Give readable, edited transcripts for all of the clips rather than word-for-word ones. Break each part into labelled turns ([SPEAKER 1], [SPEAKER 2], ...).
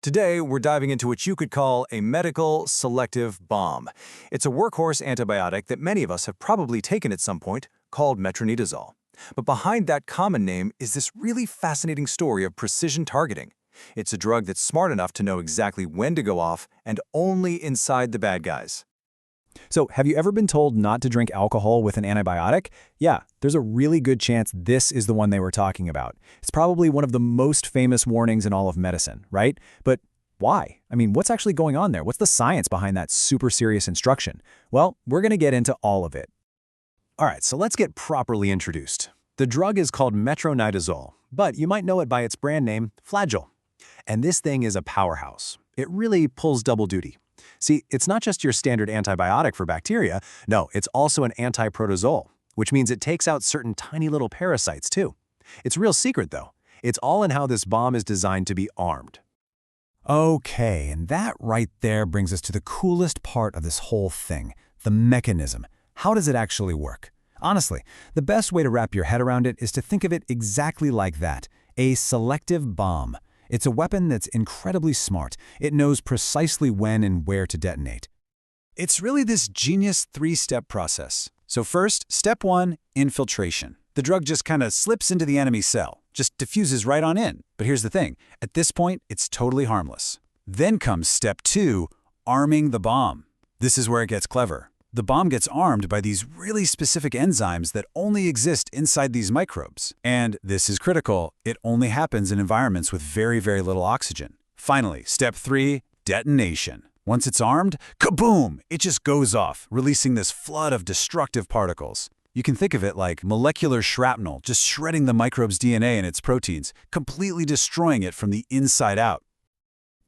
[SPEAKER 1] Today, we're diving into what you could call a medical selective bomb. It's a workhorse antibiotic that many of us have probably taken at some point, called metronidazole. But behind that common name is this really fascinating story of precision targeting. It's a drug that's smart enough to know exactly when to go off and only inside the bad guys.
[SPEAKER 2] So, have you ever been told not to drink alcohol with an antibiotic? Yeah, there's a really good chance this is the one they were talking about. It's probably one of the most famous warnings in all of medicine, right? But why? I mean, what's actually going on there? What's the science behind that super serious instruction? Well, we're going to get into all of it.
[SPEAKER 1] All right, so let's get properly introduced. The drug is called metronidazole, but you might know it by its brand name, Flagyl. And this thing is a powerhouse. It really pulls double duty. See, it's not just your standard antibiotic for bacteria. No, it's also an antiprotozoal, which means it takes out certain tiny little parasites too. It's a real secret though. It's all in how this bomb is designed to be armed.
[SPEAKER 2] Okay, and that right there brings us to the coolest part of this whole thing, the mechanism. How does it actually work? Honestly, the best way to wrap your head around it is to think of it exactly like that, a selective bomb. It's a weapon that's incredibly smart. It knows precisely when and where to detonate.
[SPEAKER 1] It's really this genius three-step process. So first, step one, infiltration. The drug just kind of slips into the enemy cell, just diffuses right on in. But here's the thing, at this point, it's totally harmless. Then comes step two, arming the bomb. This is where it gets clever. The bomb gets armed by these really specific enzymes that only exist inside these microbes. And this is critical, it only happens in environments with very, very little oxygen. Finally, step three, detonation. Once it's armed, kaboom! It just goes off, releasing this flood of destructive particles. You can think of it like molecular shrapnel, just shredding the microbe's DNA and its proteins, completely destroying it from the inside out.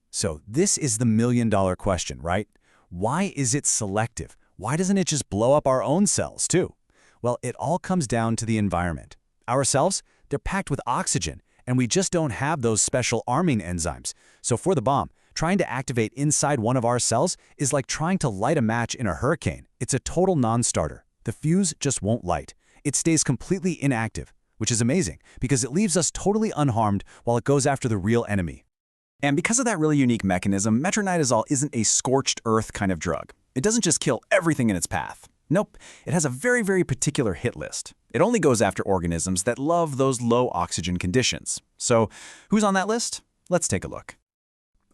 [SPEAKER 1] So this is the million-dollar question, right? Why is it selective? Why doesn't it just blow up our own cells, too? Well, it all comes down to the environment. Our cells, they're packed with oxygen, and we just don't have those special arming enzymes. So for the bomb, trying to activate inside one of our cells is like trying to light a match in a hurricane. It's a total non-starter. The fuse just won't light. It stays completely inactive, which is amazing because it leaves us totally unharmed while it goes after the real enemy. And because of that really unique mechanism, metronidazole isn't a scorched earth kind of drug. It doesn't just kill everything in its path. Nope, it has a very, very particular hit list. It only goes after organisms that love those low oxygen conditions. So, who's on that list? Let's take a look.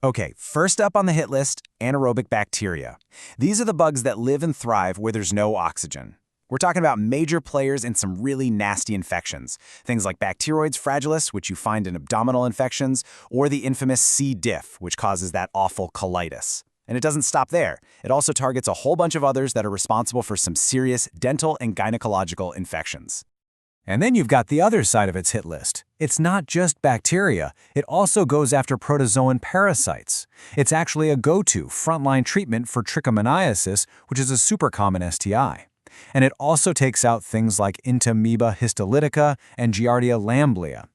[SPEAKER 1] Okay, first up on the hit list, anaerobic bacteria. These are the bugs that live and thrive where there's no oxygen. We're talking about major players in some really nasty infections. Things like bacteroides fragilis, which you find in abdominal infections, or the infamous C. diff, which causes that awful colitis. And it doesn't stop there. It also targets a whole bunch of others that are responsible for some serious dental and gynecological infections. And then you've got the other side of its hit list. It's not just bacteria. It also goes after protozoan parasites. It's actually a go-to frontline treatment for trichomoniasis, which is a super common STI. And it also takes out things like Entamoeba histolytica and Giardia lamblia.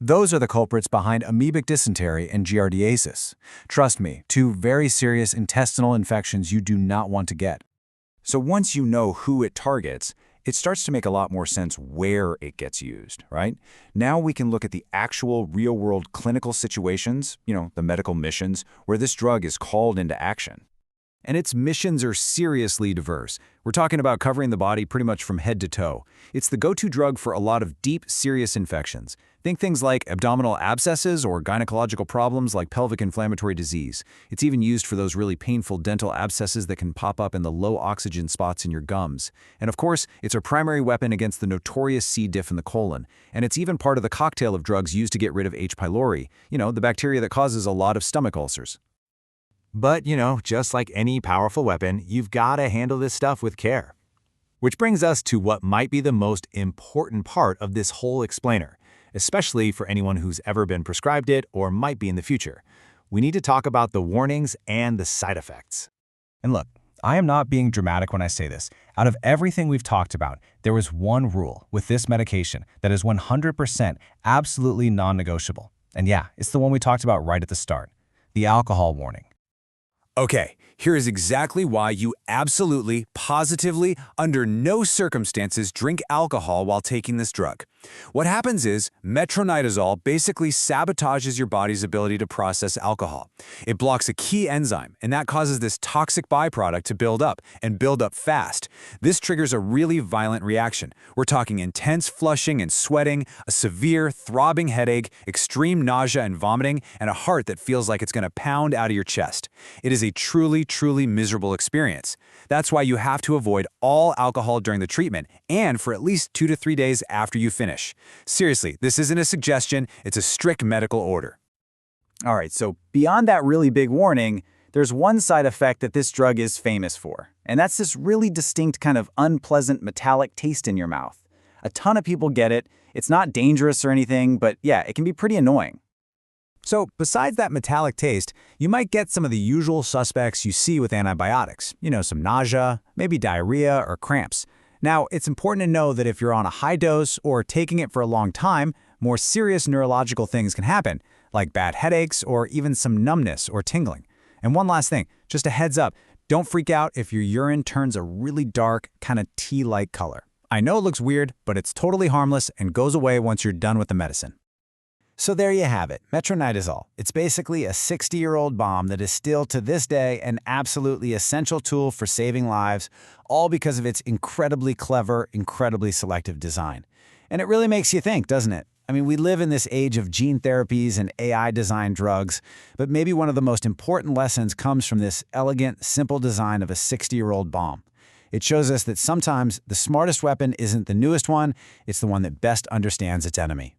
[SPEAKER 1] Those are the culprits behind amoebic dysentery and giardiasis. Trust me, two very serious intestinal infections you do not want to get. So once you know who it targets, it starts to make a lot more sense where it gets used, right? Now we can look at the actual real-world clinical situations, the medical missions, where this drug is called into action. And its missions are seriously diverse. We're talking about covering the body pretty much from head to toe. It's the go-to drug for a lot of deep, serious infections. Think things like abdominal abscesses or gynecological problems like pelvic inflammatory disease. It's even used for those really painful dental abscesses that can pop up in the low oxygen spots in your gums. And of course, it's a primary weapon against the notorious C. diff in the colon. And it's even part of the cocktail of drugs used to get rid of H. pylori, the bacteria that causes a lot of stomach ulcers. But, just like any powerful weapon, you've got to handle this stuff with care. Which brings us to what might be the most important part of this whole explainer, especially for anyone who's ever been prescribed it or might be in the future. We need to talk about the warnings and the side effects.
[SPEAKER 2] And look, I am not being dramatic when I say this. Out of everything we've talked about, there is one rule with this medication that is 100% absolutely non-negotiable. And yeah, it's the one we talked about right at the start, the alcohol warning.
[SPEAKER 1] Okay, here is exactly why you absolutely, positively, under no circumstances drink alcohol while taking this drug. What happens is metronidazole basically sabotages your body's ability to process alcohol. It blocks a key enzyme, and that causes this toxic byproduct to build up, and build up fast. This triggers a really violent reaction. We're talking intense flushing and sweating, a severe, throbbing headache, extreme nausea and vomiting, and a heart that feels like it's going to pound out of your chest. It is a truly, truly miserable experience. That's why you have to avoid all alcohol during the treatment and for at least 2 to 3 days after you finish. Seriously, this isn't a suggestion, it's a strict medical order.
[SPEAKER 2] All right, so beyond that really big warning, there's one side effect that this drug is famous for, and that's this really distinct kind of unpleasant metallic taste in your mouth. A ton of people get it. It's not dangerous or anything, but yeah, it can be pretty annoying. So besides that metallic taste, you might get some of the usual suspects you see with antibiotics. Some nausea, maybe diarrhea or cramps. Now, it's important to know that if you're on a high dose or taking it for a long time, more serious neurological things can happen, like bad headaches or even some numbness or tingling. And one last thing, just a heads up, don't freak out if your urine turns a really dark, kind of tea-like color. I know it looks weird, but it's totally harmless and goes away once you're done with the medicine. So there you have it, metronidazole. It's basically a 60-year-old bomb that is still to this day an absolutely essential tool for saving lives, all because of its incredibly clever, incredibly selective design. And it really makes you think, doesn't it? I mean, we live in this age of gene therapies and AI-designed drugs, but maybe one of the most important lessons comes from this elegant, simple design of a 60-year-old bomb. It shows us that sometimes the smartest weapon isn't the newest one, it's the one that best understands its enemy.